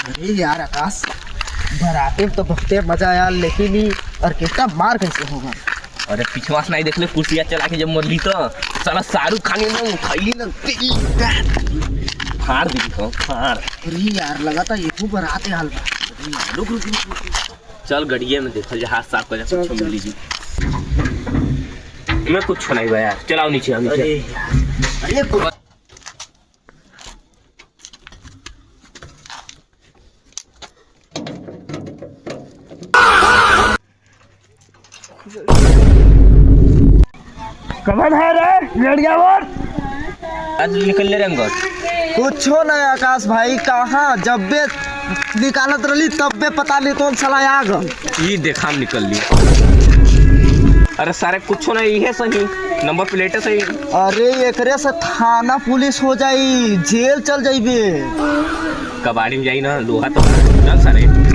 अरे यार आकाश, बराते में तो बहुत मजा आया, लेकिन ये ऑर्केस्ट्रा मार कैसे होगा? अरे पिछवा से नहीं देख ले, कुर्सियाँ चला के जब मरली तो साला शाहरुख खान ने खैली ना फाड़ दी तो फाड़। अरे यार लगा था ये बराते हाल बा। अरे यार, रुक रुक रुक, चल गड़िए में देखल जा, हाथ साफ कर जा, कुछ मिली जी। मैं कुछ नहीं बा यार, चलाओ नीचे आओ नीचे। अरे कमन है रे, लेट गया वो। आज निकल ले रंगत कुछ हो नहीं आकाश भाई, कहाँ जब बे निकालत रही तब बे पता नहीं कौन साला आ गल। ये देखा हम निकल ली। अरे सारे कुछ नहीं है सही, नंबर प्लेट है सही। अरे एकरे से थाना पुलिस हो जाई, जेल चल जाइबे। कबाड़ी में जाई ना, लोहा तो चल सारे।